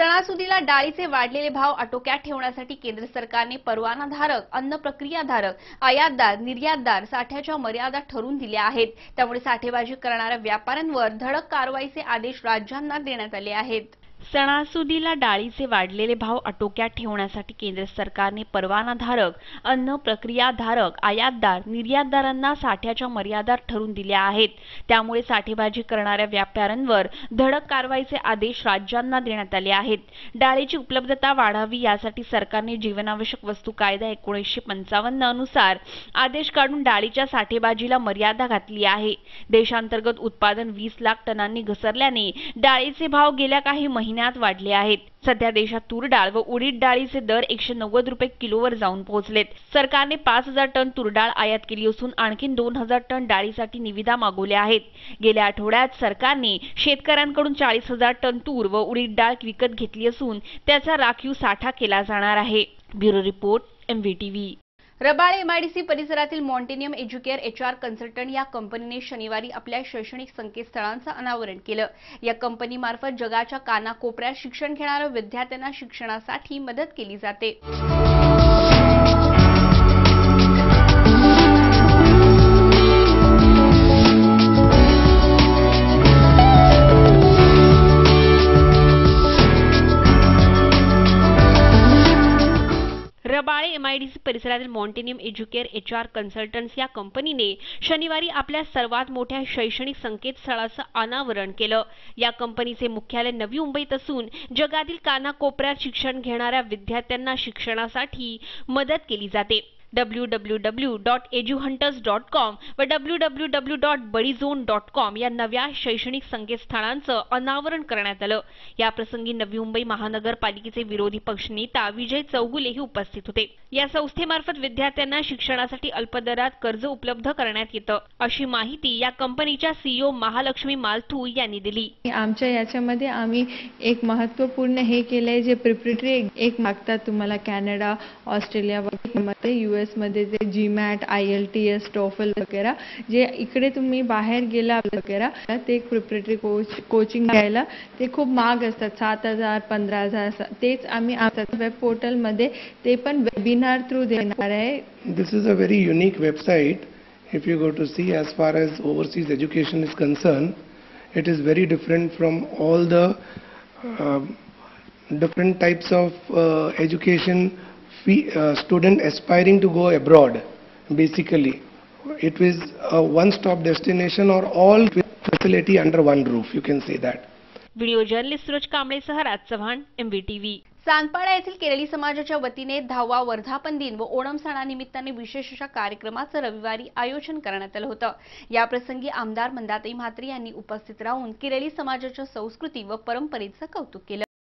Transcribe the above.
सणासुदीला डाळीचे वाढलेले भाव आटोक्यात ठेवण्यासाठी केंद्र सरकारने परवानाधारक, अन्न प्रक्रियाधारक, आयातदार, निर्यातदार साठ्याच्या मर्यादा ठरवून दिल्या आहेत। त्यामुळे साठेबाजी करणाऱ्या व्यापाऱ्यांवर धडक कारवाईचे आदेश राज्यांना देण्यात आले आहेत। सणासुदीला डाळीचे वाढलेले भाव आटोक्यात ठेवण्यासाठी केंद्र सरकारने परवानाधारक, अन्न प्रक्रियाधारक, आयातदार, निर्यातदारांना साठ्याच्या मर्यादा ठरवून दिल्या आहेत। त्यामुळे साठेबाजी करणाऱ्या व्यापाऱ्यांवर धडक कारवाईचे आदेश राज्यांना देण्यात आले आहेत। डाळीची उपलब्धता वाढावी यासाठी सरकारने जीवनावश्यक वस्तू कायदा 1955 अनुसार आदेश काढून डाळीच्या साठेबाजीला मर्यादा घातली आहे। देशांतर्गत उत्पादन 20 लाख टनांनी घसरल्याने डाळीचे भाव गेल्या काही महिन्यात वाढले आहेत। सध्या देशात तूर डाळ व उडीद डाळीचे दर 190 रुपये किलोवर जाऊन पोहोचलेत। सरकारने 5000 टन तूर डाळ आयात केली असून आणखी 2000 टन डाळीसाठी निविदा मागवल्या आहेत। गेल्या आठवड्यात सरकारने शेतकऱ्यांकडून 40,000 टन तूर व उडीद डाळ विकत घेतली असून त्याचा राखीव साठा केला जाणार आहे। Bureau report, MVTV। Rabale MIDC परिसरातील मॉन्टेनियम एज्युकेअर HR कन्सल्टंट या कंपनीने शनिवारी आपल्या शैक्षणिक संकेतस्थळांचं अनावरण केलं। या कंपनीमार्फत जगाच्या कानाकोपऱ्यात शिक्षण घेणाऱ्या विद्यार्थ्यांना शिक्षणासाठी मदत केली जाते। रबाळे एमआयडीसी परिसरातील मॉन्टेनियम एज्युकेअर HR कन्सल्टंट्स या कंपनीने शनिवारी आपल्या सर्वात मोठ्या शैक्षणिक संकेतस्थळाचं अनावरण केलं। या कंपनीचे मुख्यालय नवी मुंबईत असून जगातील कानाकोपऱ्यात शिक्षण घेणाऱ्या विद्यार्थ्यांना शिक्षणासाठी मदत केली जाते। www.eduhunters.com व www.buddyzone.com या नव्या शैक्षणिक संकेतस्थळांचं अनावरण करण्यात आलं। या प्रसंगी नवी मुंबई महानगरपालिकेचे विरोधी पक्षनेता विजय चौगुले उपस्थित होते। या संस्थेमार्फत विद्यार्थ्यांना शिक्षणासाठी अल्पदरात कर्ज उपलब्ध करण्यात येतं, अशी माहिती या कंपनीच्या CEO महालक्ष्मी मालथू यांनी दिली। आमच्या याच्यामध्ये आम्ही एक महत्त्वपूर्ण हे केलंय जे प्रिपरेटरी एक मागतात तुम्हाला कॅनडा, ऑस्ट्रेलिया वगैरे US मध्ये जे GMAT, IELTS, TOEFL वगैरे जे इकडे तुम्ही बाहेर गेला वगैरे ते प्रिपरेटरी कोचिंग घ्यायला ते खूप महाग असतात, 7,000 15,000। तेच आम्ही आमच्या वेब पोर्टल मध्ये ते पण वेबिनार थ्रू देणार आहे। This is a very unique website. If you go to see, as far as overseas education is concerned, it is very different from all the different types of education student aspiring to go abroad. Basically, it is a one-stop destination or all facility under one roof. You can say that. Video journalist Suraj कांबळेसह Raj Chavan, MVTV। Sanpada येथील केरळी समाजाच्या वतीने 10वा वर्धापन दिन व ओणम सणानिमित्ताने विशेष अशा कार्यक्रमाचं रविवारी आयोजन करण्यात आलं होतं। या प्रसंगी आमदार मंदाताई म्हात्रे यांनी उपस्थित राहून केरळी समाजाच्या संस्कृती व परंपरेचं कौतुक केलं।